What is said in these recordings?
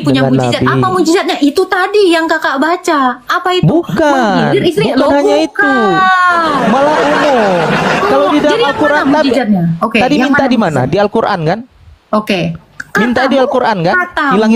punya dengan mujizat. Nabi. Apa mujizatnya? Itu tadi yang kakak baca. Apa itu? Bukan, Menghibur istri. bukan Loh, hanya itu. Malah umum. Kalau di dalam jadi yang Al-Quran mana mujizatnya? Oke, tadi yang minta mana di mana? mujizatnya? Di Al-Quran kan? Oke. Minta di Al-Quran kan? Hilang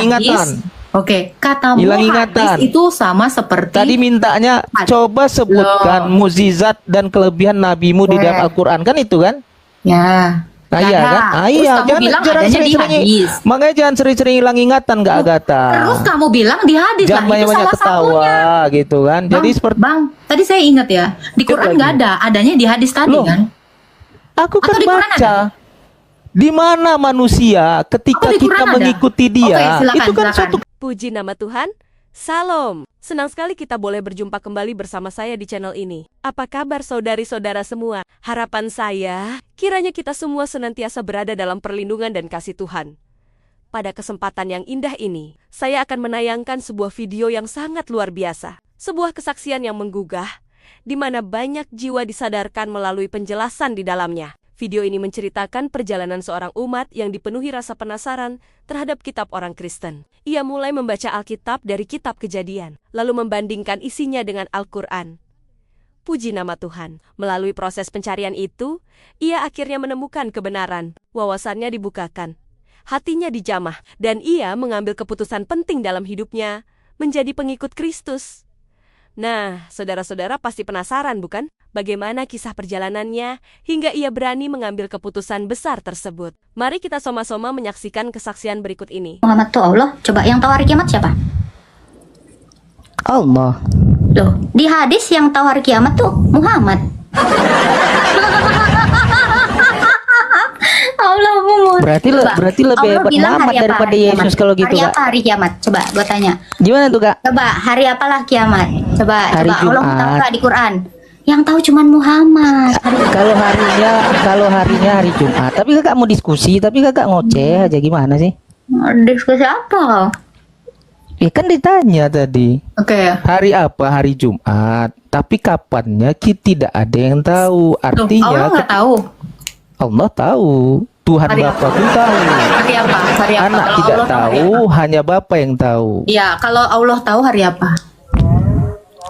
ingatan. Oke, katamu Hilang ingatan. hadis itu sama seperti Tadi mintanya coba sebutkan mukjizat dan kelebihan nabimu di dalam Al-Quran kan itu kan? ya. Nah, iya kan? Ah, Terus iya, kamu bilang jangan adanya di sering-sering. hadis. Makanya jangan sering-sering hilang ingatan Kak Agatha. Terus kamu bilang di hadis Jangan lah, itu banyak-banyak salah ketawa satunya. gitu kan. Jadi seperti Bang, tadi saya ingat ya, di Quran nggak ada, adanya di hadis tadi Loh, kan? aku kan Atau di Quran baca. Di mana manusia ketika Oh, di Quran kita ada? mengikuti dia, Oke, silakan, itu kan silakan. suatu. Puji nama Tuhan. Salam. Senang sekali kita boleh berjumpa kembali bersama saya di channel ini. Apa kabar saudari-saudara semua? Harapan saya, kiranya kita semua senantiasa berada dalam perlindungan dan kasih Tuhan. Pada kesempatan yang indah ini, saya akan menayangkan sebuah video yang sangat luar biasa. Sebuah kesaksian yang menggugah, di mana banyak jiwa disadarkan melalui penjelasan di dalamnya. Video ini menceritakan perjalanan seorang umat yang dipenuhi rasa penasaran terhadap kitab orang Kristen. Ia mulai membaca Alkitab dari kitab Kejadian, lalu membandingkan isinya dengan Al-Quran. Puji nama Tuhan, melalui proses pencarian itu, ia akhirnya menemukan kebenaran, wawasannya dibukakan, hatinya dijamah, dan ia mengambil keputusan penting dalam hidupnya, menjadi pengikut Kristus. Nah, saudara-saudara pasti penasaran bukan? Bagaimana kisah perjalanannya hingga ia berani mengambil keputusan besar tersebut. Mari kita sama-sama menyaksikan kesaksian berikut ini. Muhammad tuh Allah. Coba yang tahu hari kiamat siapa? Allah. Loh, di hadis yang tahu hari kiamat tuh Muhammad. Allahumma. Berarti lebih Allah hebat bilang Muhammad hari apa daripada hari kiamat? Yesus kalau gitu, Hari Kak. apa hari kiamat? Coba gua tanya. Gimana tuh, Kak? Coba hari apalah kiamat? Coba Hari Allah Jumat. tahu nggak di Quran? Yang tahu cuman Muhammad. Kalau harinya hari Jumat. Tapi Kakak mau diskusi, tapi Kakak ngoceh aja, gimana sih? Diskusi apa? Ya kan ditanya tadi. Oke. Hari apa? Hari Jumat. Tapi kapannya kita tidak ada yang tahu. Loh, Artinya Allah nggak tahu. Allah tahu. Tuhan Hari Bapa pun tahu. Hari apa? Hari apa? Anak Kalau tidak Allah hari tahu, apa? hanya Bapa yang tahu. Ya, kalau Allah tahu hari apa?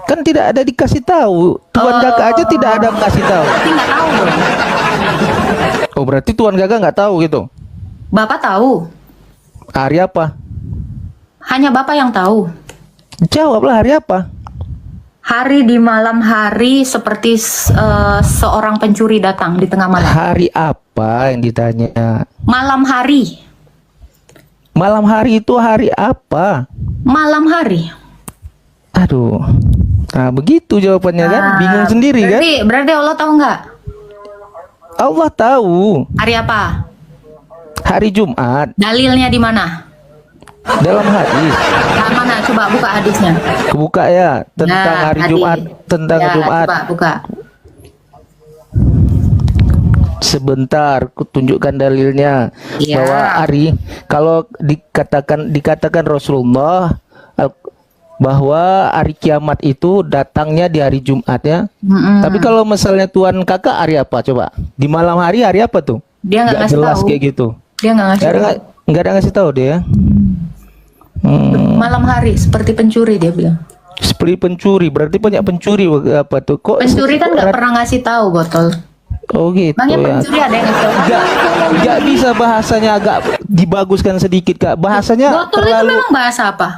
Kan tidak ada dikasih tahu. Tuhan Gaga aja tidak ada kasih tahu. Berarti nggak tahu dong. Oh, berarti Tuhan Gaga nggak tahu gitu. Bapak tahu. Hari apa? Hanya Bapak yang tahu. Jawablah hari apa? Hari di malam hari seperti seorang pencuri datang di tengah malam. Hari apa yang ditanya? Malam hari. Malam hari itu hari apa? Malam hari. Aduh. Nah, begitu jawabannya kan? Bingung sendiri kan? Berarti Allah tahu nggak? Allah tahu. Hari apa? Hari Jumat. Dalilnya di mana? Dalam hadis. Nah, mana? Coba buka hadisnya. Kebuka ya tentang Nah, hari hadis. Jumat, tentang Ya, Jumat. Coba buka. Sebentar, kutunjukkan dalilnya Ya. bahwa hari kalau dikatakan Rasulullah bahwa hari kiamat itu datangnya di hari Jumat ya. Tapi kalau misalnya Tuhan Kakak hari apa coba? Di malam hari apa tuh? Dia nggak ngasih jelas tahu. kayak gitu. Dia nggak ngasih tahu. Nggak ada ngasih tahu dia. Malam hari seperti pencuri dia bilang. Seperti pencuri, berarti banyak pencuri apa tuh? Kok Pencuri kan nggak pernah ngasih tahu botol. Oh gitu Bangnya ya. pencuri ada yang ngasih tahu. Nggak bisa bahasanya agak dibaguskan sedikit Kak. Bahasanya Botol itu terlalu memang bahasa apa?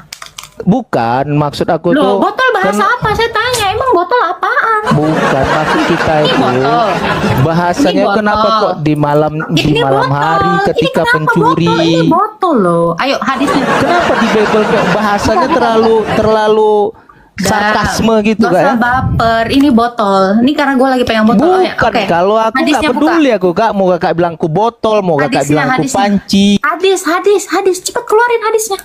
bukan maksud aku tuh. Loh, botol bahasa kan- apa? Saya tanya, emang botol apaan? Bukan maksud kita Ini itu. botol. Bahasanya Ini botol. kenapa kok di malam Ini malam botol. hari Ini ketika kenapa pencuri? botol? Ini botol loh. Ayo hadisnya. Kenapa di Bible kok bahasanya terlalu sarkasme gitu Gak Kak ya? usah baper. Ini botol. Ini karena gue lagi pengen botol. Oh, ya, Bukan, oke. kalau aku nggak Hadisnya buka. peduli aku Kak, mau Kakak bilang ku botol, mau Kakak bilang ku panci. Hadis. Cepat keluarin hadisnya.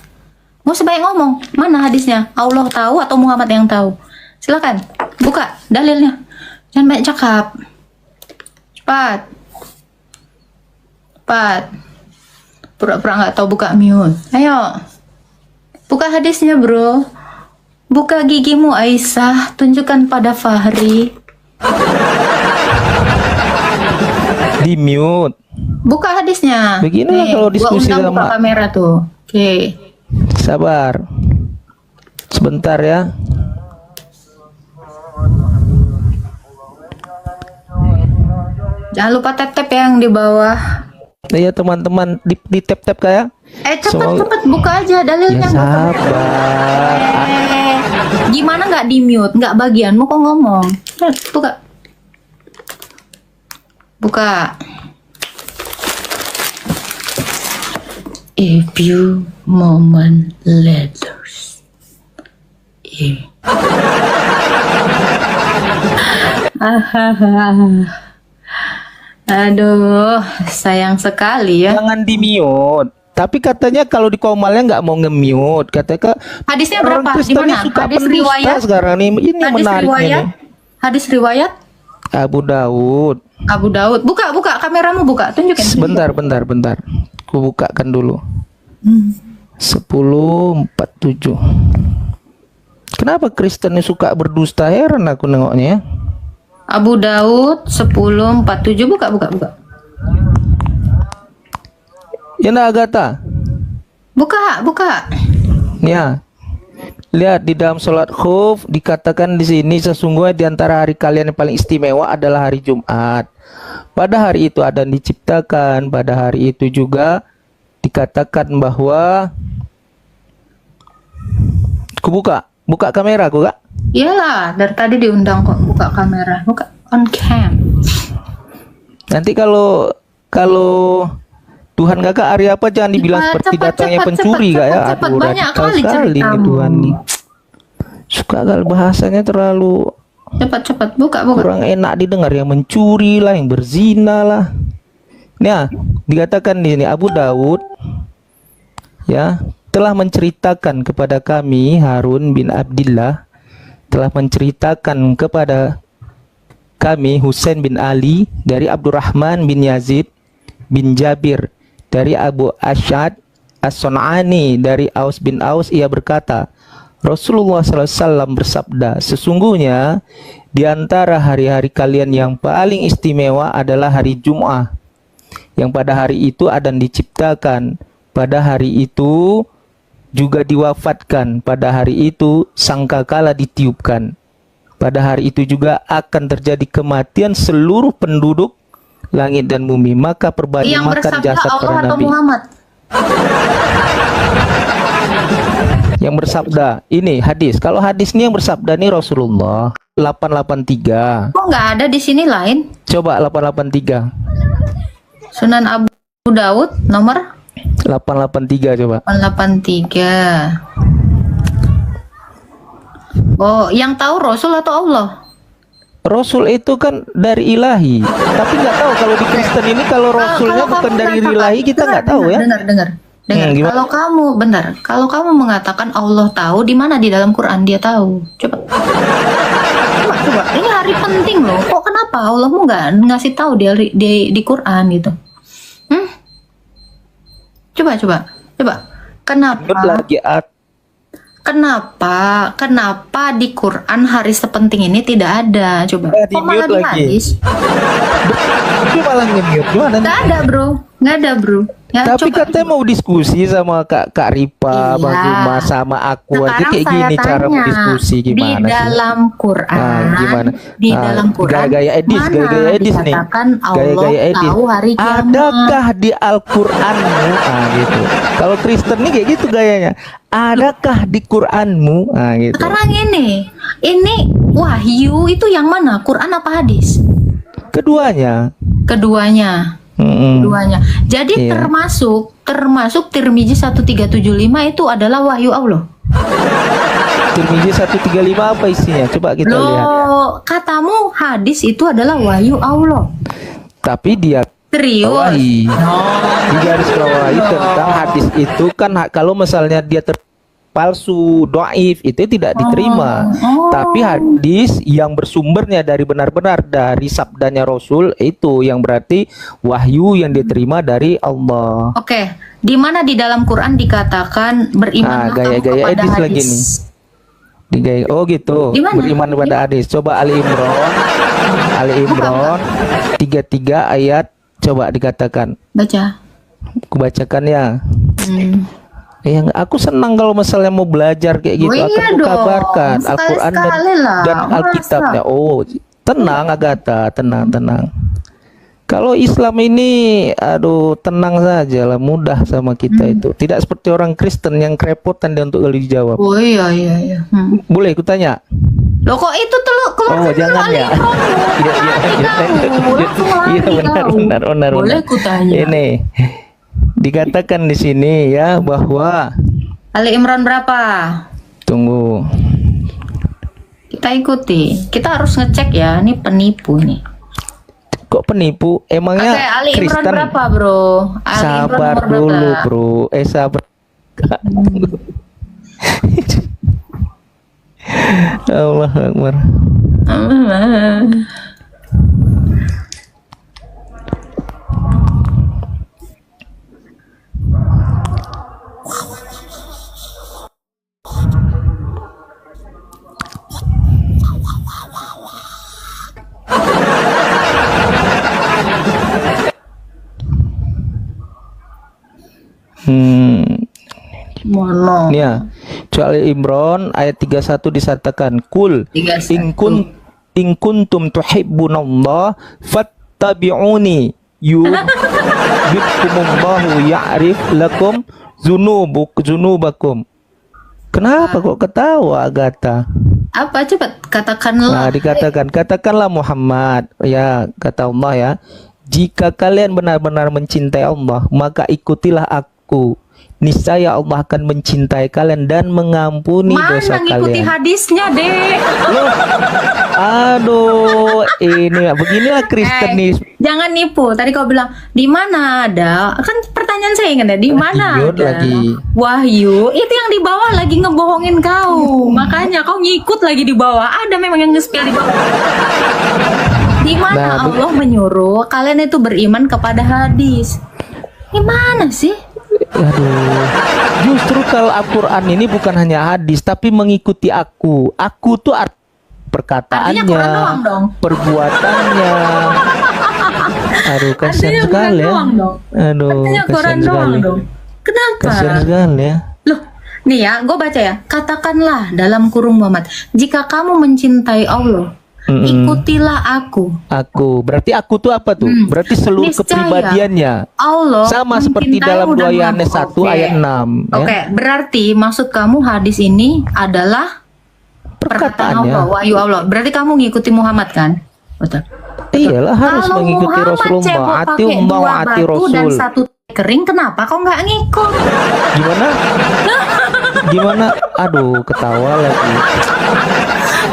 Mau sebanyak ngomong. Mana hadisnya? Allah tahu atau Muhammad yang tahu? Silakan. Buka dalilnya. Jangan banyak cakap. Cepat. Pura-pura nggak tahu buka mute. Ayo. Buka hadisnya, bro. Buka gigimu, Aisyah. Tunjukkan pada Fahri. Di mute. Buka hadisnya. Beginilah Nih, kalau gua diskusi undang sama- buka kamera tuh. Oke. Sabar. Sebentar ya. Jangan lupa tap-tap yang di bawah. Iya teman-teman, di tap-tap kayak. Cepet buka aja dalilnya. Ya sabar. Gimana nggak di mute? Nggak bagianmu kok ngomong. Buka. Buka. A few moment later. Aduh, sayang sekali ya. Jangan di mute. Tapi katanya kalau di komalnya nggak mau nge-mute. Katanya Hadisnya orang berapa? Kristen ini Gimana? suka Hadis pendusta riwayat? sekarang nih. Ini Hadis menariknya riwayat? nih. Hadis riwayat? Abu Daud. Abu Daud. Buka kameramu, buka. Tunjukin. Bentar. Ku bukakan dulu. 10:47. Kenapa Kristen ini suka berdusta? Heran aku nengoknya ya. Abu Daud 10:47. Buka. Ya nak Agatha. Buka. Ya. Lihat di dalam sholat khuf dikatakan di sini sesungguhnya di antara hari kalian yang paling istimewa adalah hari Jumat. Pada hari itu Adam diciptakan, pada hari itu juga dikatakan bahwa buka kamera aku Kak. Iyalah, dari tadi diundang kok buka kamera. Buka on cam. Nanti kalau Tuhan Kakak hari apa jangan dibilang seperti datangnya pencuri Kak ya. Cepat, Aduh banyak radikal kali sekali nih ceritamu. Tuhan nih. Suka kali bahasanya terlalu Cepat, buka. kurang enak didengar, yang mencuri lah, yang berzina lah. Nah, dikatakan di sini Abu Daud ya telah menceritakan kepada kami, Harun bin Abdillah telah menceritakan kepada kami Husain bin Ali dari Abdurrahman bin Yazid bin Jabir dari Abu Asyad As-Sun'ani dari Aus bin Aus, ia berkata, Rasulullah SAW bersabda, sesungguhnya di antara hari-hari kalian yang paling istimewa adalah hari Jum'ah, yang pada hari itu Adam diciptakan, pada hari itu juga diwafatkan, pada hari itu sangkakala ditiupkan, pada hari itu juga akan terjadi kematian seluruh penduduk langit dan bumi, maka perbanyak Yang makan bersabda jasad Allah para atau nabi. Muhammad? Yang bersabda ini hadis. Kalau hadis ini yang bersabda nih Rasulullah 883. Kok nggak ada di sini lain? Coba 883. Sunan Abu Daud nomor 883 coba. 83. Oh, yang tahu Rasul atau Allah? Rasul itu kan dari ilahi. Tapi nggak tahu kalau di Kristen ini kalau Rasulnya Kalau bukan kamu dari mengatakan- ilahi kita nggak tahu ya. Dengar. Gimana? Kalau kamu mengatakan Allah tahu, di mana di dalam Quran dia tahu? Coba. Ini hari penting loh. Kok kenapa Allahmu nggak ngasih tahu di Quran gitu? Coba. Kenapa? Menurut lagi Kenapa di Quran hari sepenting ini tidak ada? Coba. Di Kok malah mute di lagi. hadis? Itu malah nge-mute gimana? Nggak ada bro. Ya, Tapi coba. katanya mau diskusi sama Kak Ripa, Bang Iya. Ruma, sama aku aja Sekarang kayak saya gini cara mau tanya, diskusi gimana di sih? dalam Quran, Gimana? Di dalam Quran, Gaya-gaya edis, mana gaya-gaya edis nih. dikatakan Allah Gaya-gaya edis. tahu hari kiamat? Adakah di Al-Qur'anmu? Gitu. Kalau Kristen nih kayak gitu gayanya. Adakah di Qur'anmu? Gitu. Sekarang ini wahyu itu yang mana? Quran apa hadis? Keduanya. Keduanya. Jadi Iya. termasuk Tirmizi 1375 itu adalah wahyu Allah. Tirmizi 135 apa isinya? Coba kita lihat. Loh, katamu hadis itu adalah wahyu Allah. Tapi dia Serius? bawahi. Di garis bawahi tentang hadis itu kan kalau misalnya dia palsu, doif itu tidak diterima. Tapi hadis yang bersumbernya dari benar-benar dari sabdanya Rasul itu yang berarti wahyu yang diterima dari Allah. Oke, di mana di dalam Quran dikatakan beriman Gaya-gaya kepada edis hadis? lagi nih. Oh gitu. Di mana? Beriman kepada hadis. Coba Ali Imran 33 ayat coba dikatakan. Baca. Kubacakan ya. Ya, aku senang kalau misalnya mau belajar kayak gitu. Oh, iya Akan dong. kukabarkan Al-Quran Sekali-sekali lah. dan Alkitabnya. Oh, tenang Agatha, tenang. Kalau Islam ini, aduh, tenang saja lah, mudah sama kita itu. Tidak seperti orang Kristen yang kerepotan dia untuk dijawab. Oh iya. Boleh aku tanya? Loh kok itu telur keluar Oh, jangan ya. Iya, benar. Boleh ku tanya. Ini dikatakan di sini ya bahwa Ali Imran berapa? tunggu. Kita ikuti. Kita harus ngecek ya. Ini penipu nih. Kok penipu? Emangnya Oke, Ali Imran Kristen? berapa, Bro? Ali Sabar Imran nomor dulu, berapa? bro. Sabar. Allah Akbar. Mana? Ini ya, Surah Ali Imran ayat 31 disatakan kul 31. in kuntum tuhibbunallah fattabi'uni yuhibbukumullahu ya'rif lakum zunubakum. Kenapa kok ketawa Agatha? Apa coba Nah, katakanlah. katakanlah Muhammad, ya kata Allah ya, jika kalian benar-benar mencintai Allah, maka ikutilah aku. Niscaya Allah akan mencintai kalian dan mengampuni dosa Mana ngikuti kalian. hadisnya, Dek? Loh, aduh, ini beginilah Kristen nih. Jangan nipu. Tadi kau bilang di mana ada? Kan pertanyaan saya ingat ya, di mana Wahyu ada? lagi. Wahyu. Itu yang di bawah lagi ngebohongin kau. Makanya kau ngikut lagi di bawah. Ada memang yang nge-spill di bawah. Di mana Nah, Allah menyuruh kalian itu beriman kepada hadis? Di mana sih? Aduh, justru kalau Al-Quran ini bukan hanya hadis, tapi mengikuti aku. Aku tuh perkataannya, Artinya Quran doang dong. perbuatannya. Aduh, kasihan Artinya sekali ya. Quran doang dong. Aduh, Artinya Quran kasihan doang sekali. dong. Kenapa? Kasihan sekali ya. Loh, nih ya, gue baca ya. Katakanlah dalam kurung Muhammad, jika kamu mencintai Allah, ikutilah aku. Aku, berarti aku tuh apa tuh? Berarti seluruh Niscaya kepribadiannya. Allah Sama seperti mencintaimu dalam dan 2 Yohanes 1 mengampuni. ayat 6 Oke, ya. berarti maksud kamu hadis ini adalah perkataan Perkataannya. Allah, wahyu Allah. Berarti kamu ngikuti Muhammad kan? Betul. Iyalah harus Kalau mengikuti Muhammad Rasulullah. cebok Ati pakai umma 2 wa ati batu dan Rasul. 1 kering, kenapa kau nggak ngikut? Gimana? Gimana? Aduh, ketawa lagi.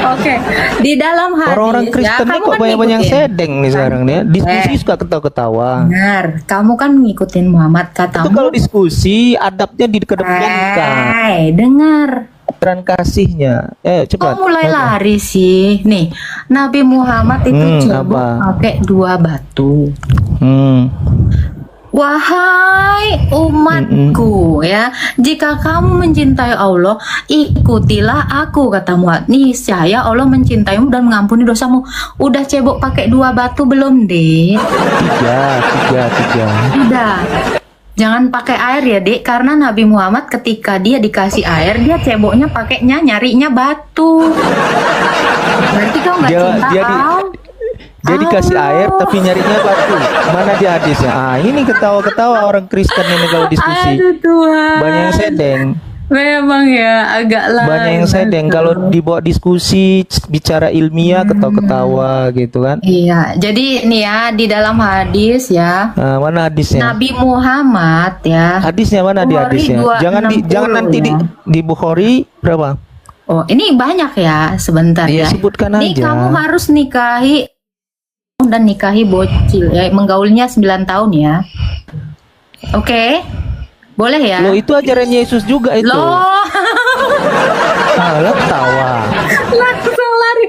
Oke, di dalam hadis Orang-orang Kristen ya, nih kamu kok kan banyak-banyak ngikutin. sedeng nih sekarang nih. Diskusi suka ketawa-ketawa. Benar, kamu kan ngikutin Muhammad Itu katamu. kalau diskusi adabnya dikedepankan. Dengar. Dan kasihnya. Cepat. Kok mulai lari sih? Nih, Nabi Muhammad itu cebok apa? pakai 2 batu. Hmm. Wahai umatku ya, jika kamu mencintai Allah, ikutilah aku, kata Muhammad. Niscaya Allah mencintaimu dan mengampuni dosamu. Udah cebok pakai 2 batu belum, Dek? Tiga. Udah. Jangan pakai air ya, Dek, karena Nabi Muhammad ketika dia dikasih air, dia ceboknya pakainya nyarinya batu. Berarti kau nggak cinta Allah. Dia dikasih air tapi nyarinya batu. Mana di hadisnya? Ini ketawa-ketawa orang Kristen ini kalau diskusi. Aduh Tuhan. Banyak yang sedeng. Memang ya, agak lah. Banyak yang sedeng kalau dibawa diskusi bicara ilmiah ketawa-ketawa gitu kan. Iya, jadi nih ya di dalam hadis ya, Nah, mana hadisnya? Nabi Muhammad ya. Hadisnya mana di Bukhari hadisnya? 260 Jangan nanti ya. di Bukhari berapa? Oh, ini banyak ya, sebentar Iya, ya. sebutkan Nih aja. kamu harus nikahi dan nikahi bocil ya, menggaulnya 9 tahun ya. Oke. Boleh ya? Loh, itu ajaran Yesus juga itu. Loh. Lo tawa. Langsung lari.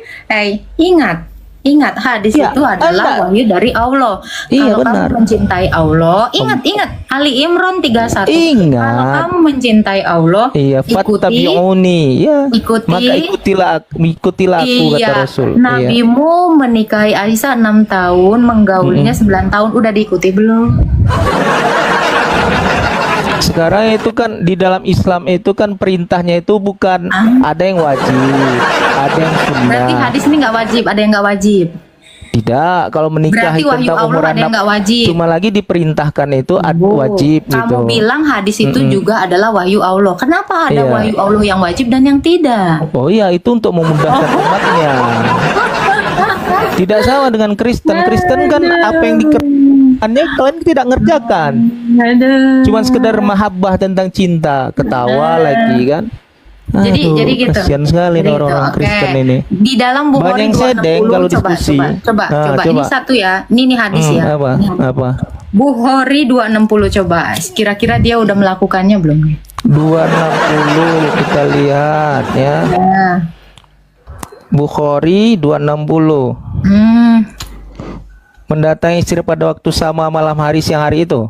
Ingat hadis Ya, itu adalah Anda- wahyu dari Allah. Iya, Kalau benar. kamu mencintai Allah, ingat Ali Imran 31. Ingat. Kalau kamu mencintai Allah, Iya, ikuti fattabi'uni. Ya. ikuti. Maka ikutilah aku kata Iya, Rasul. Iya. nabimu menikahi Aisyah 6 tahun, menggaulinya 9 tahun, udah diikuti belum? Sekarang itu kan di dalam Islam itu kan perintahnya itu bukan ada yang wajib, ada yang Berarti sunnah. hadis ini nggak wajib, ada yang nggak wajib. Tidak, kalau menikahi Berarti wahyu tentang Allah umur ada yang anak nggak wajib. cuma lagi diperintahkan itu wajib Kamu gitu. bilang hadis itu juga adalah wahyu Allah. Kenapa ada Iya. wahyu Allah yang wajib dan yang tidak? Oh iya, itu untuk memudahkan umatnya. Tidak sama dengan Kristen. Kristen kan apa yang dikerjakannya kalian tidak ngerjakan. Cuman sekedar mahabbah tentang cinta, ketawa lagi kan. Jadi gitu. Kasihan sekali Jadi orang-orang gitu, oke. Kristen ini. Di dalam Banyak Bukhari yang sedeng 260 kalau coba, diskusi. coba. Nah, Ini coba. satu ya. Ini hadis ya. Apa? Ini hadis. Apa? Bukhari 260 coba. Kira-kira dia udah melakukannya belum nih? 260 kita lihat ya. Nah. Bukhari 260. Mendatangi istri pada waktu sama malam hari siang hari itu.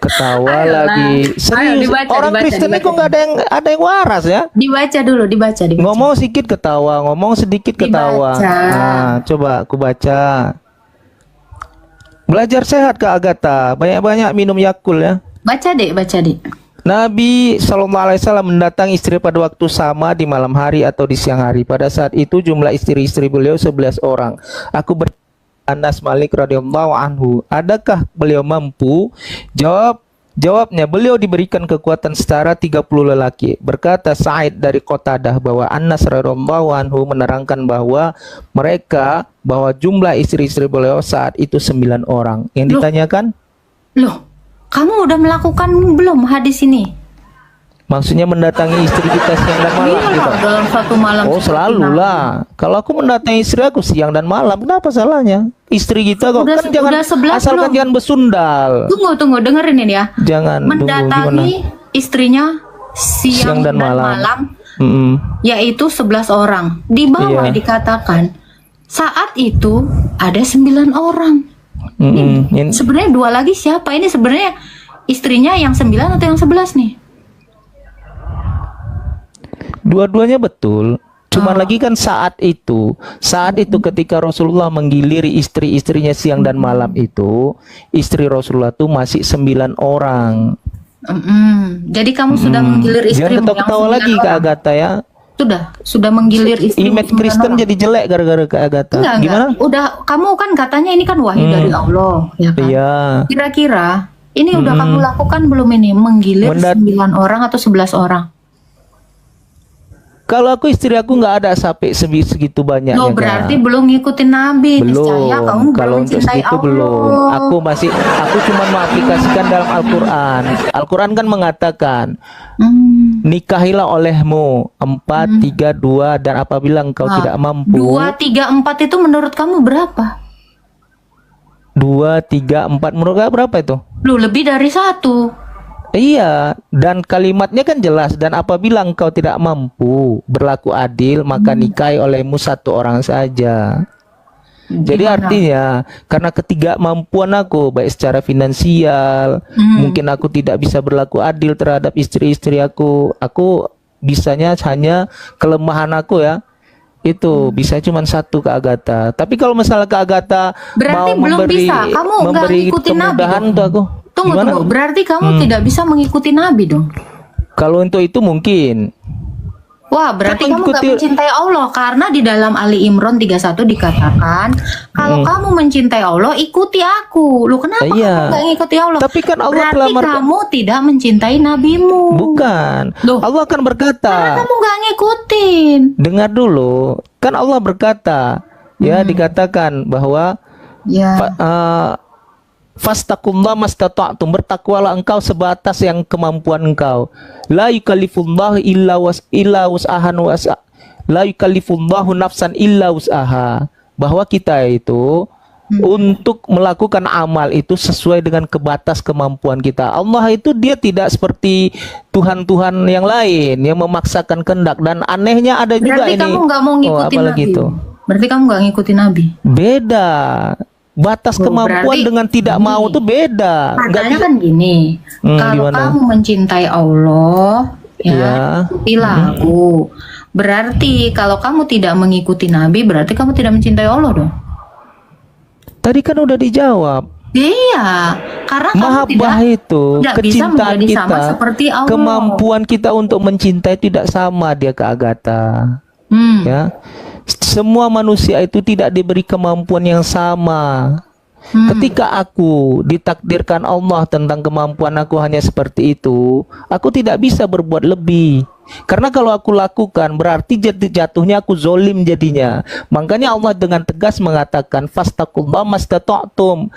Ketawa lagi. Serius. dibaca, Orang dibaca, Kristen ini dibaca. kok nggak ada yang waras ya? Dibaca dulu, dibaca. Ngomong sedikit ketawa, ngomong sedikit ketawa. Dibaca. Nah, coba aku baca. Belajar sehat Kak Agatha, banyak-banyak minum Yakult ya. Baca deh. Nabi SAW mendatangi istri pada waktu sama di malam hari atau di siang hari. Pada saat itu jumlah istri-istri beliau 11 orang. Aku Anas Malik radhiyallahu anhu, adakah beliau mampu? Jawabnya, beliau diberikan kekuatan setara 30 lelaki. Berkata Sa'id dari Qatadah bahwa Anas radhiyallahu anhu menerangkan bahwa jumlah istri-istri beliau saat itu 9 orang. Yang ditanyakan? Loh, kamu udah melakukan belum hadis ini? Maksudnya mendatangi istri kita siang dan malam Iya, gitu. dalam satu malam. Oh, seperti selalu lah. Kalau aku mendatangi istri aku siang dan malam, kenapa salahnya? Istri kita kok Udah- kan jangan udah 11 asalkan belum? jangan besundal. Tunggu, dengerin ini ya. Jangan tunggu gimana? Mendatangi istrinya siang dan malam, Mm-mm. yaitu 11 orang. Di bawah Iya. dikatakan saat itu ada 9 orang. Mm-mm. Ini- Sebenarnya 2 lagi siapa? Ini sebenarnya istrinya yang 9 atau yang 11 nih? Dua-duanya betul. Cuman lagi kan saat itu ketika Rasulullah menggiliri istri-istrinya siang dan malam itu, istri Rasulullah tuh masih 9 orang. Jadi kamu sudah menggilir Jangan istrimu yang ketawa 9 lagi Kak orang. Agatha ya. Sudah menggilir istrimu Image 9 Kristen orang. jadi jelek gara-gara Kak Agatha. Enggak. Gimana? Udah, kamu kan katanya ini kan wahyu dari Allah, ya kan? Iya. Kira-kira ini udah kamu lakukan belum ini menggilir 9 orang atau 11 orang? Kalau aku istri aku nggak ada sampai segitu banyaknya. Lo Kak. berarti belum ngikutin Nabi. Niscaya kamu Kalau belum untuk mencintai segitu Allah. belum. Aku cuma mengaplikasikan dalam Al-Quran. Al-Quran kan mengatakan nikahilah olehmu 4, 3, 2 dan apabila engkau tidak mampu 2, 3, 4 itu menurut kamu berapa? 2, 3, 4 menurut kamu berapa itu? Lu lebih dari 1. Iya, dan kalimatnya kan jelas. Dan apabila engkau tidak mampu berlaku adil, maka nikahi olehmu 1 orang saja. Jadi artinya karena ketidakmampuan aku baik secara finansial, mungkin aku tidak bisa berlaku adil terhadap istri-istri aku bisanya hanya kelemahan aku ya. Itu bisa cuma 1 Kak Agatha. Tapi kalau misalnya Kak Agatha Berarti mau belum memberi bisa. Kamu nggak memberi ngikutin Nabi kemudahan dong. tuh aku. Gimana? Tunggu. Berarti kamu tidak bisa mengikuti Nabi dong. Kalau untuk itu mungkin. Wah, berarti Kan kamu gak mengikuti- mencintai Allah. Karena di dalam Ali Imran 31 dikatakan, kalau kamu mencintai Allah, ikuti aku. Lu kenapa Iya. kamu gak ngikuti Allah? Tapi kan Allah berarti telah kamu tidak mencintai nabimu. Bukan. Loh. Allah akan berkata. Kamu gak ngikutin. Dengar dulu, kan Allah berkata, ya dikatakan bahwa Ya. fastaqullaha mastata'tum, bertakwalah engkau sebatas yang kemampuan engkau. La yukallifullahu illa wus'ahan la yukallifullahu nafsan illa wus'aha. Bahwa kita itu untuk melakukan amal itu sesuai dengan kebatas kemampuan kita. Allah itu dia tidak seperti Tuhan-Tuhan yang lain yang memaksakan kehendak. Dan anehnya ada juga Berarti ini. kamu gak mau ngikutin apalagi Nabi. itu. Berarti kamu gak ngikutin Nabi. Beda. Batas kemampuan berarti dengan tidak gini. mau tuh beda. Nggak Katanya bisa- kan gini, kalau gimana? kamu mencintai Allah, ya, Iya. ikutilah aku. Berarti kalau kamu tidak mengikuti Nabi, berarti kamu tidak mencintai Allah dong. Tadi kan udah dijawab. Iya, karena kamu Mahabbah itu tidak bisa kecintaan menjadi sama kita, seperti Allah. kemampuan kita untuk mencintai tidak sama dia ke Agatha. Ya, semua manusia itu tidak diberi kemampuan yang sama. Ketika aku ditakdirkan Allah tentang kemampuan aku hanya seperti itu, aku tidak bisa berbuat lebih. Karena kalau aku lakukan berarti jatuhnya aku zolim jadinya. Makanya Allah dengan tegas mengatakan fastaqullaha mastata'tum.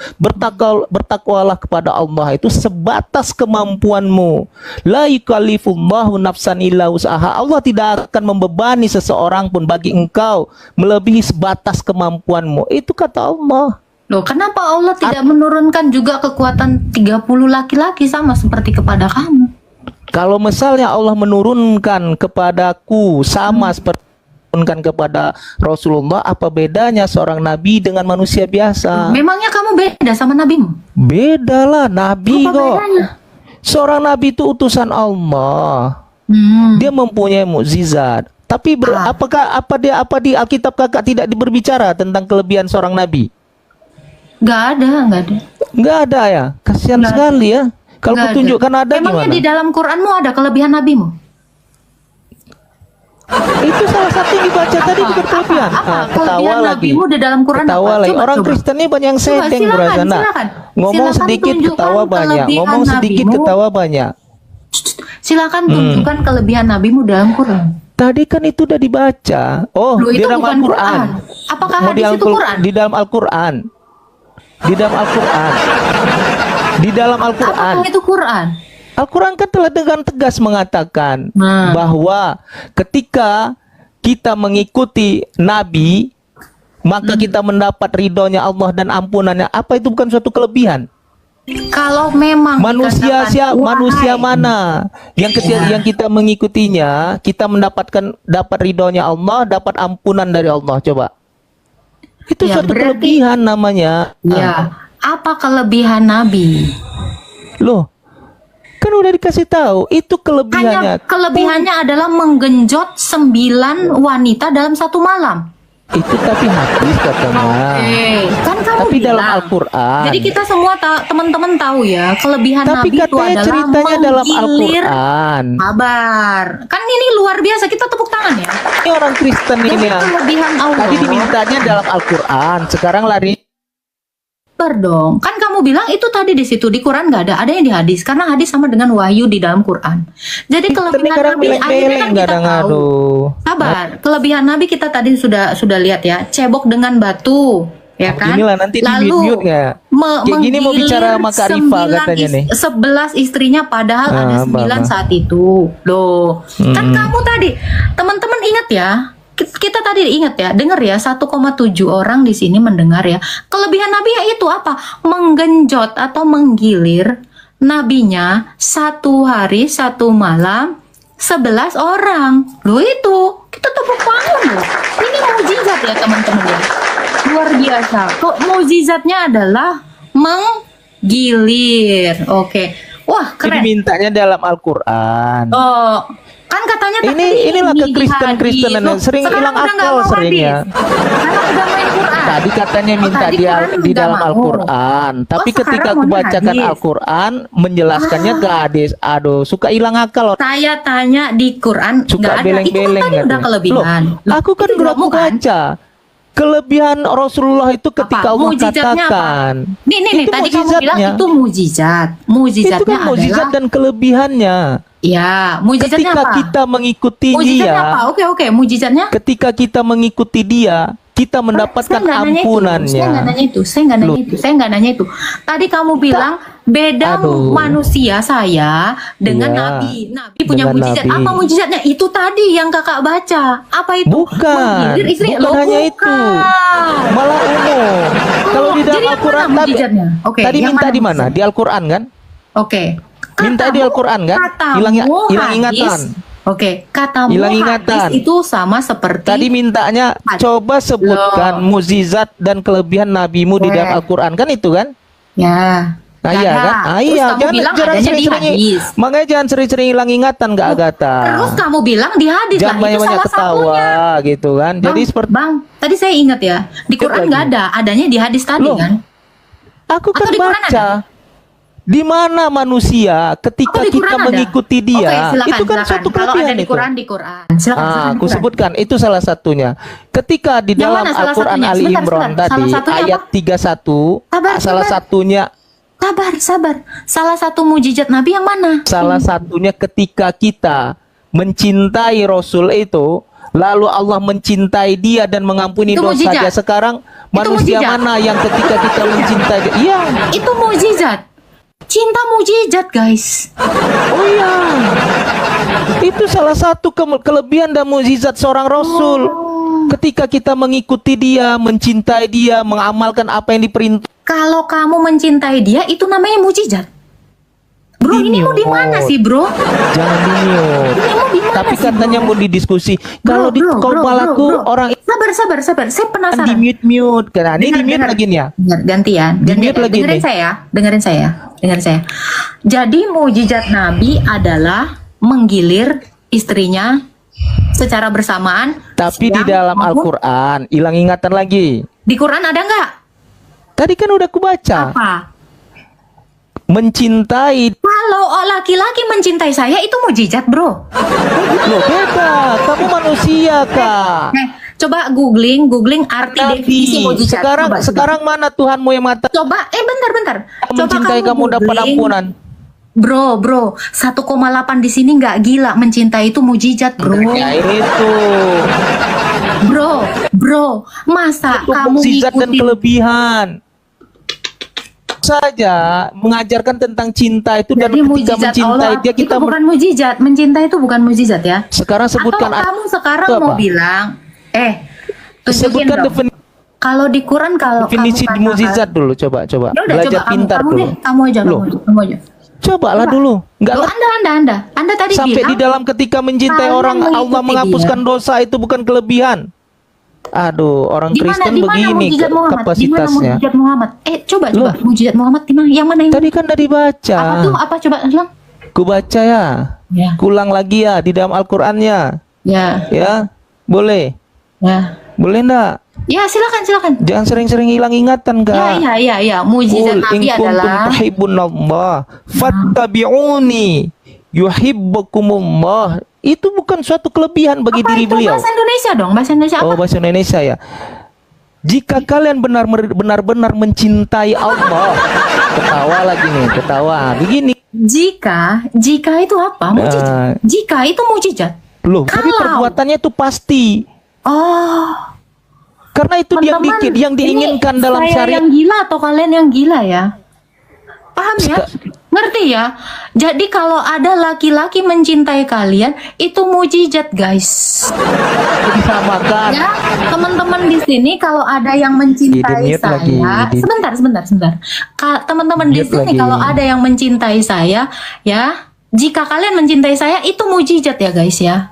Bertakwalah kepada Allah itu sebatas kemampuanmu. La yukallifullahu nafsan illa wus'aha. Allah tidak akan membebani seseorang pun bagi engkau melebihi sebatas kemampuanmu. Itu kata Allah. Loh, kenapa Allah tidak menurunkan juga kekuatan 30 laki-laki sama seperti kepada kamu? Kalau misalnya Allah menurunkan kepadaku sama seperti menurunkan kepada Rasulullah, apa bedanya seorang nabi dengan manusia biasa? Memangnya kamu beda sama nabimu? Beda lah, nabi Apa kok. bedanya? Seorang nabi itu utusan Allah. Dia mempunyai mukjizat. Tapi apa di Alkitab kakak tidak berbicara tentang kelebihan seorang nabi? Gak ada. Nggak ada ya. Kasihan sekali ya. Kalau Nggak kutunjukkan ada Memangnya gimana? di dalam Quranmu ada kelebihan nabimu? Itu salah satu yang dibaca tadi juga kelebihan. Ketawa Kelebihan lagi. nabimu di dalam Quran Ketawa apa? lagi. Coba, Orang coba. Kristen ini banyak yang Coba, setting silakan, Burazana. silakan. Ngomong Silakan sedikit tunjukkan ketawa banyak. kelebihan Ngomong sedikit nabimu. ketawa banyak. Silakan tunjukkan kelebihan nabimu dalam Quran. Tadi kan itu udah dibaca. Oh, Loh, di itu dalam bukan Al-Quran. Quran. Apakah Mau hadis itu Quran? Di dalam Al-Quran. Di dalam Al-Quran. Di dalam Al-Quran. Apakah itu Quran? Al-Quran kan telah dengan tegas mengatakan Nah. bahwa ketika kita mengikuti Nabi, maka kita mendapat ridhonya Allah dan ampunannya. Apa itu bukan suatu kelebihan? Kalau memang Manusia dikatakan, manusia wahai, mana yang kita mengikutinya, kita dapat ridhonya Allah, dapat ampunan dari Allah. Coba. Itu Ya, suatu berarti- kelebihan namanya. Ya, apa kelebihan Nabi? Loh, kan udah dikasih tahu, itu kelebihannya. Hanya kelebihannya adalah menggenjot 9 wanita dalam satu malam. Itu tapi hadis katanya. Kan kamu Tapi bilang. dalam Al-Quran. Jadi kita semua teman-teman tahu ya, kelebihan Tapi Nabi itu katanya adalah ceritanya dalam menggilir Al-Quran. kabar. Kan ini luar biasa, kita tepuk tangan ya. Ini orang Kristen ini Demi ya. kelebihan Allah. Tadi dimintanya dalam Al-Quran, sekarang lari. Dong. Kan kamu bilang itu tadi di situ di Quran nggak ada, adanya di hadis. Karena hadis sama dengan wahyu di dalam Quran. Jadi kelebihan Kadang Nabi akhirnya beleng-beleng kan kita tahu. ngaruh. Sabar, kelebihan Nabi kita tadi sudah lihat ya, cebok dengan batu, ya kan? Inilah nanti Lalu di-mute nggak? Kayak gini mau bicara sama Kak Rifa katanya nih. 11 istrinya padahal ada 9 saat itu. Loh, kan kamu tadi, teman-teman ingat ya? Kita tadi ingat ya, dengar ya, 1,7 orang di sini mendengar ya. Kelebihan Nabi yaitu apa? Menggenjot atau menggilir nabinya 1 hari 1 malam 11 orang. Loh itu, kita tepuk tangan loh. Ini mukjizat ya teman-teman ya. Luar biasa. Kok mukjizatnya adalah menggilir. Oke. Wah, Jadi keren. mintanya dalam Al-Quran. Oh, kan katanya Inilah di kekristen-kristenan yang hadis. sering Sekarang hilang udah nggak akal mau sering hadis. ya. Sekarang udah main Quran. Tadi katanya minta tadi Quran di nggak dalam mau. Al-Quran, tapi sekarang ketika aku maunya bacakan hadis. Al-Quran, menjelaskannya ke hadis. Aduh, suka hilang akal. Saya tanya di Quran nggak Suka ada. Itu kan beleng-beleng tadi udah katanya. kelebihan. Loh, aku kan itu udah kamu kan? baca. Kelebihan Rasulullah itu ketika Allah Mujizatnya apa? katakan. Nih, Itu tadi kamu bilang mujizatnya. itu mujizat. Mujizatnya Itu kan mujizat adalah dan kelebihannya. ya, mujizatnya Ketika apa? kita mengikuti Mujizatnya dia, apa? Oke, mujizatnya ketika kita mengikuti dia, kita mendapatkan Saya nggak nanya itu. ampunannya. Saya nggak nanya itu. Tadi kamu bilang beda Aduh. manusia saya dengan Iya. Nabi. Nabi punya Dengan mujizat. Nabi. Apa mujizatnya? Itu tadi yang kakak baca. Apa itu? Bukan, Menggilir istri. bukan Loh, hanya itu. bukan. Malah umum. Kalau di jadi dalam yang Al-Quran mana mujizatnya? Oke, tadi yang minta mana di mana? mujizatnya? Di Al-Quran kan? Oke. Minta di Al-Quran kan? Katamu Hilang hadis. ingatan. Oke, katamu Hilang ingatan. hadis itu sama seperti Tadi mintanya coba sebutkan mukjizat dan kelebihan nabimu di dalam Al-Quran kan itu kan? ya. Nah, Nggak iya ada. kan? Ah, Terus iya, kamu bilang adanya di sering-sering. hadis. Makanya jangan sering-sering hilang ingatan Kak Agatha. Terus kamu bilang di hadis lah, Jangan itu banyak-banyak salah ketawa satunya. gitu kan. Jadi seperti Bang, tadi saya ingat ya, di Quran lagi. nggak ada, adanya di hadis tadi Loh, kan? Aku kan Atau di Quran baca. Di mana manusia ketika Atau di kita Quran ada? mengikuti dia, Oke, silakan, itu kan silakan. suatu Kalau kelebihan ada di itu. Quran, di Quran. Silakan, silakan di Aku Quran. sebutkan itu salah satunya. Ketika di Yang dalam mana salah Al-Quran satunya? Ali Sebentar, Imran sebentar. tadi Salah satunya ayat 31, Sabar, salah sabar. satunya Sabar. Salah satu mujizat Nabi yang mana? ketika kita mencintai Rasul itu, lalu Allah mencintai dia dan mengampuni Itu dosa mujizat. dia. Sekarang manusia mujizat. mana yang ketika kita mencintai dia? Iya. Itu mujizat. Cinta mujizat, guys. Oh iya. Itu salah satu kelebihan dan mukjizat seorang Rasul. Ketika kita mengikuti dia, mencintai dia, mengamalkan apa yang diperintah. Kalau kamu mencintai dia, itu namanya mujizat. Bro, ini mau di mana sih, bro? Jangan di-mute. Ini mau di mana Tapi sih, katanya bro? mau didiskusi. Bro, Kalau di bro, bro, Kopalaku bro. orang Sabar. Saya penasaran. di mute karena ini di mute Dengar. lagi nih ya. Gantian. Di-mute lagi Dengerin nih. saya. Jadi mujizat Nabi adalah menggilir istrinya secara bersamaan. Tapi di siang dalam maupun- Al-Quran hilang ingatan lagi. Di Quran ada nggak? Tadi kan udah kubaca. Apa? Mencintai. Kalau laki-laki mencintai saya itu mujizat, bro. Loh beda. Kamu manusia kak. Coba googling arti definisi mujizat. Coba. Sekarang mana Tuhanmu yang mata Coba, bentar. Coba mencintai kamu dapat googling. ampunan? Bro, 1,8 di sini nggak gila, mencintai itu mujizat, bro. Ya itu. Bro, masa Itu kamu mukjizat dan ngikutin kelebihan. Saja mengajarkan tentang cinta itu dan jadi ketika mujizat mencintai Allah dia kita itu bukan mujizat, mencintai itu bukan mujizat ya. sekarang sebutkan Atau kamu sekarang itu mau apa? bilang, tunjukin Sebutkan dong. Kalau di Quran kalau definisi kamu katakan- mukjizat dulu coba Ya udah, belajar coba pintar kamu dulu. deh, kamu aja. Cobalah Coba. dulu. Enggak Loh, Anda tadi sampai bilang di dalam ketika mencintai kalian orang Allah mengikuti menghapuskan dosa itu bukan kelebihan. Aduh, orang Kristen begini mujizat Muhammad? kapasitasnya. Di mana mujizat Muhammad? Coba mujizat Muhammad di mana? Yang mana yang Tadi kan udah dibaca. apa tuh? Apa coba ulang? Ku baca ya. Ya. Kulang lagi ya di dalam Al-Qur'annya. Ya. Ya. Boleh. Ya. Boleh enggak? Ya, silakan. Jangan sering-sering hilang ingatan, Kak. Ya. Mujizat Qul in Nabi kuntum adalah tuhibbunallah fattabi'uni yuhibbukumullah. Itu bukan suatu kelebihan bagi diri itu beliau. bahasa Indonesia dong. Bahasa Indonesia apa? Oh, bahasa Indonesia ya. Jika kalian benar-benar mencintai Allah. Ketawa lagi nih, ketawa. Begini. Jika itu apa? Mujizat. Jika itu mujizat. Loh, tapi Kalau- perbuatannya itu pasti. Oh, Karena itu teman-teman, yang diinginkan ini dalam saya syariat. yang gila atau kalian yang gila ya? Paham ya? Ngerti ya? Jadi kalau ada laki-laki mencintai kalian, itu mujizat, guys. Disamakan. Ya, teman-teman di sini kalau ada yang mencintai Di-mute saya, lagi. sebentar. Teman-teman di Mute sini lagi. kalau ada yang mencintai saya, ya, jika kalian mencintai saya itu mujizat ya, guys ya.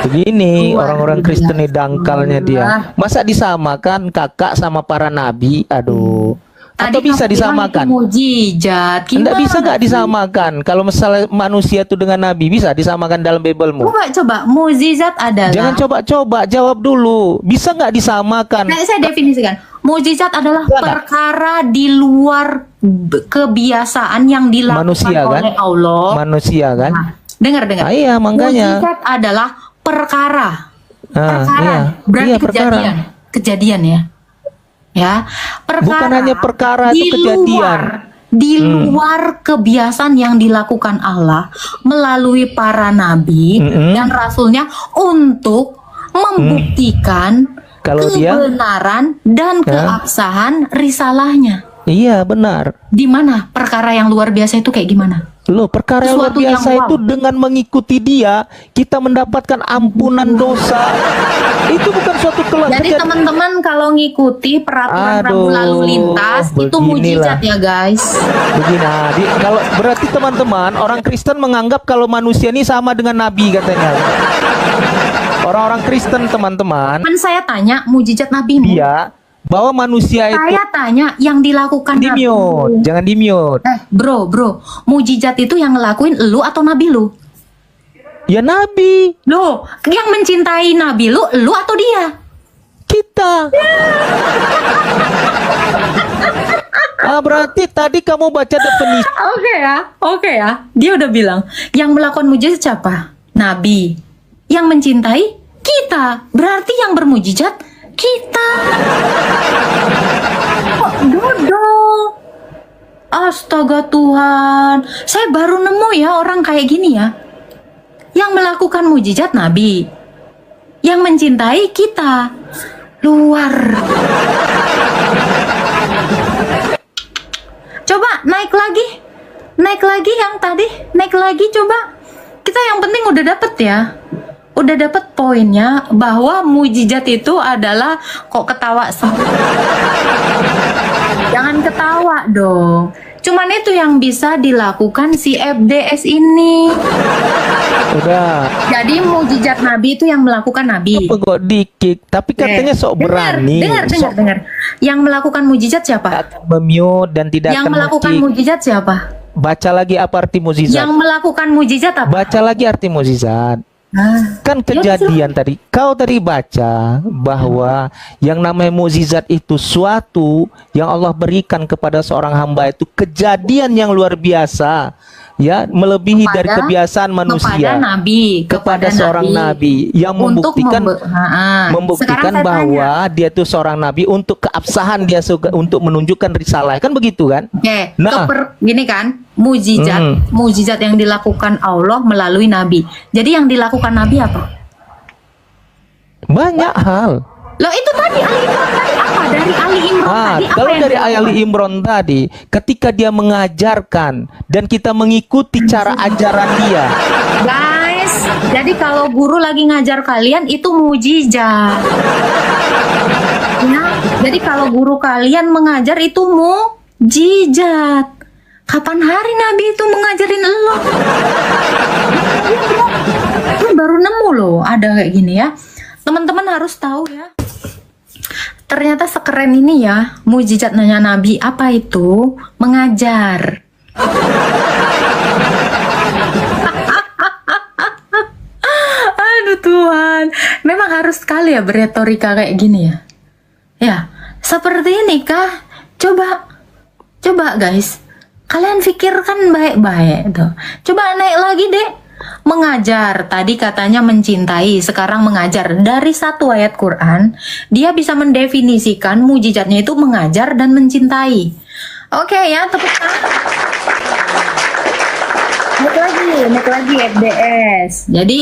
Begini, Luar orang-orang biasa. Kristen ini dangkalnya dia. Masa disamakan kakak sama para nabi? Aduh. Atau Tadi bisa kamu bilang disamakan? itu mujizat. Enggak Gimana bisa nggak sih? disamakan? Kalau misalnya manusia itu dengan nabi bisa disamakan dalam Biblemu? Coba, mujizat adalah. Jangan coba-coba, jawab dulu. Bisa nggak disamakan? Nah, saya definisikan. Mujizat adalah Enggak. perkara di luar kebiasaan yang dilakukan Manusia kan? oleh Allah. Manusia kan? Nah, dengar. Ah, iya, makanya. Mujizat adalah perkara. Iya. Berarti Iya, perkara. kejadian ya. Ya, perkara. Bukan hanya perkara di itu kejadian. Di luar kebiasaan yang dilakukan Allah melalui para nabi dan rasulnya untuk membuktikan Kalau dia- kebenaran dan keabsahan risalahnya. Iya, benar. Di mana perkara yang luar biasa itu kayak gimana? Loh, perkara yang luar Sesuatu yang biasa wow. itu dengan mengikuti dia, kita mendapatkan ampunan dosa. Itu bukan suatu Jadi teman-teman kalau ngikuti peraturan rambu Aduh, lalu lintas itu beginilah. mujizat ya, guys. Begini, kalau berarti teman-teman, orang Kristen menganggap kalau manusia ini sama dengan nabi katanya. Orang-orang Kristen teman-teman, Kan saya tanya mujizat Nabi dia bahwa manusia itu Saya tanya yang dilakukan di Nabi. mute, jangan di mute. Bro, mujizat itu yang ngelakuin lu atau Nabi lu? Ya nabi, Loh, yang mencintai Nabi lu atau dia? kita baca. Berarti tadi kamu baca definisi. Oke ya. Dia udah bilang, yang melakukan mujizat siapa? Nabi. Yang mencintai kita. Berarti yang bermujizat kita. Kok dodol? Astaga Tuhan. Saya baru nemu ya orang kayak gini ya. Yang melakukan mujizat Nabi. Yang mencintai kita. Luar. Coba naik lagi yang tadi, naik lagi coba. Kita yang penting udah dapet ya, udah dapet poinnya bahwa mujizat itu adalah kok ketawa jangan ketawa dong. Cuman itu yang bisa dilakukan si FDS ini. Udah. Jadi mujizat Nabi itu yang melakukan Nabi. Apa kok dikik? Tapi katanya sok berani. Dengar. Yang melakukan mujizat siapa? Memute dan tidak Yang akan melakukan nge-kick. mujizat siapa? Baca lagi apa arti mukjizat. Yang melakukan mujizat apa? Baca lagi arti mukjizat. Ah, Kan kejadian tadi, kau tadi baca bahwa yang namanya mukjizat itu suatu yang Allah berikan kepada seorang hamba, itu kejadian yang luar biasa, ya, melebihi dari kebiasaan manusia. kepada Nabi, Kepada seorang nabi yang Untuk membuktikan Sekarang saya bahwa dia itu seorang nabi untuk keabsahan dia untuk menunjukkan risalah, kan begitu kan? Oke, Nah. gini kan, mujizat yang dilakukan Allah melalui Nabi. Jadi yang dilakukan Nabi apa? Banyak hal. Loh itu tadi Ali Imran tadi apa? Dari Ali Imran tadi apa Kalau yang dari dilakukan? Ali Imran tadi, ketika dia mengajarkan dan kita mengikuti cara ajaran dia, Guys, jadi kalau guru lagi ngajar kalian itu mujizat. Ya, jadi kalau guru kalian mengajar itu mujizat. Kapan hari Nabi itu mengajarin lo? Ini baru nemu loh ada kayak gini ya. Teman-teman harus tahu ya. Ternyata sekeren ini ya mujizatnya Nabi. Apa itu? Mengajar. Aduh Tuhan, memang harus sekali ya beretorika kayak gini ya. Ya, seperti ini kah? Coba guys, kalian pikirkan baik-baik tuh. Coba naik lagi deh. Mengajar, tadi katanya mencintai, sekarang mengajar. Dari satu ayat Quran, dia bisa mendefinisikan mujizatnya itu mengajar dan mencintai. Oke ya, tepuk tangan. Naik lagi FDS. Jadi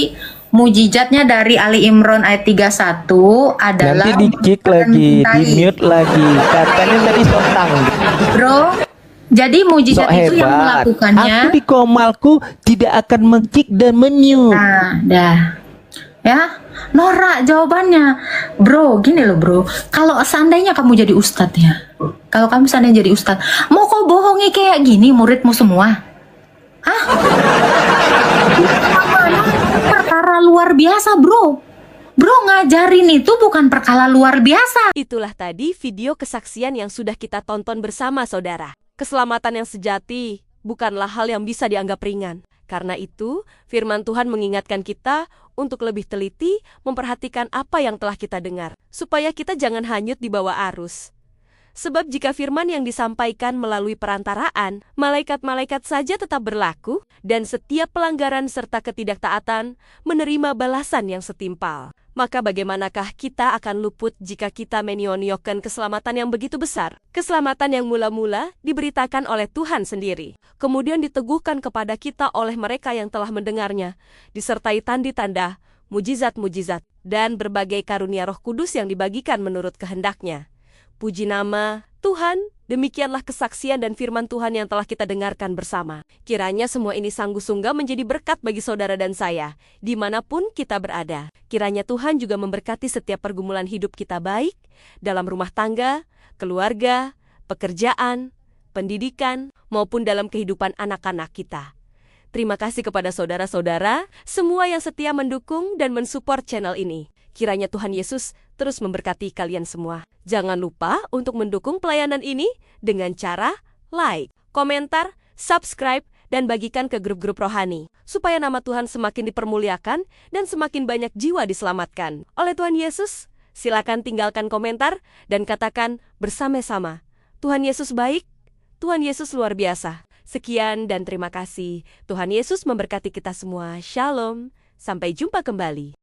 mujizatnya dari Ali Imran ayat 31 adalah nanti di-kick lagi, mencintai. di-mute lagi. Katanya tadi sotang. Bro, jadi mujizat Sok itu yang hebat. melakukannya. Aku di komalku tidak akan men-kick dan mute. Nah, dah. Ya, norak jawabannya. Bro, gini loh bro. Kalau seandainya kamu jadi ustadz ya. Kalau kamu seandainya jadi ustadz, mau kau bohongi kayak gini muridmu semua? Hah? Perkara luar biasa bro. Bro, ngajarin itu bukan perkara luar biasa. Itulah tadi video kesaksian yang sudah kita tonton bersama saudara. Keselamatan yang sejati bukanlah hal yang bisa dianggap ringan. Karena itu, firman Tuhan mengingatkan kita untuk lebih teliti memperhatikan apa yang telah kita dengar, supaya kita jangan hanyut di bawah arus. Sebab jika firman yang disampaikan melalui perantaraan, malaikat-malaikat saja tetap berlaku, dan setiap pelanggaran serta ketidaktaatan menerima balasan yang setimpal. Maka bagaimanakah kita akan luput jika kita menyia-nyiakan keselamatan yang begitu besar? Keselamatan yang mula-mula diberitakan oleh Tuhan sendiri, kemudian diteguhkan kepada kita oleh mereka yang telah mendengarnya, disertai tanda-tanda, mujizat-mujizat, dan berbagai karunia Roh Kudus yang dibagikan menurut kehendak-Nya. Puji nama Tuhan, demikianlah kesaksian dan firman Tuhan yang telah kita dengarkan bersama. Kiranya semua ini sanggup-sungguh menjadi berkat bagi saudara dan saya, dimanapun kita berada. Kiranya Tuhan juga memberkati setiap pergumulan hidup kita baik, dalam rumah tangga, keluarga, pekerjaan, pendidikan, maupun dalam kehidupan anak-anak kita. Terima kasih kepada saudara-saudara, semua yang setia mendukung dan mensupport channel ini. Kiranya Tuhan Yesus terus memberkati kalian semua. Jangan lupa untuk mendukung pelayanan ini dengan cara like, komentar, subscribe, dan bagikan ke grup-grup rohani, supaya nama Tuhan semakin dipermuliakan dan semakin banyak jiwa diselamatkan. Oleh Tuhan Yesus, Silakan tinggalkan komentar dan katakan bersama-sama, Tuhan Yesus baik, Tuhan Yesus luar biasa. Sekian dan terima kasih. Tuhan Yesus memberkati kita semua. Shalom. Sampai jumpa kembali.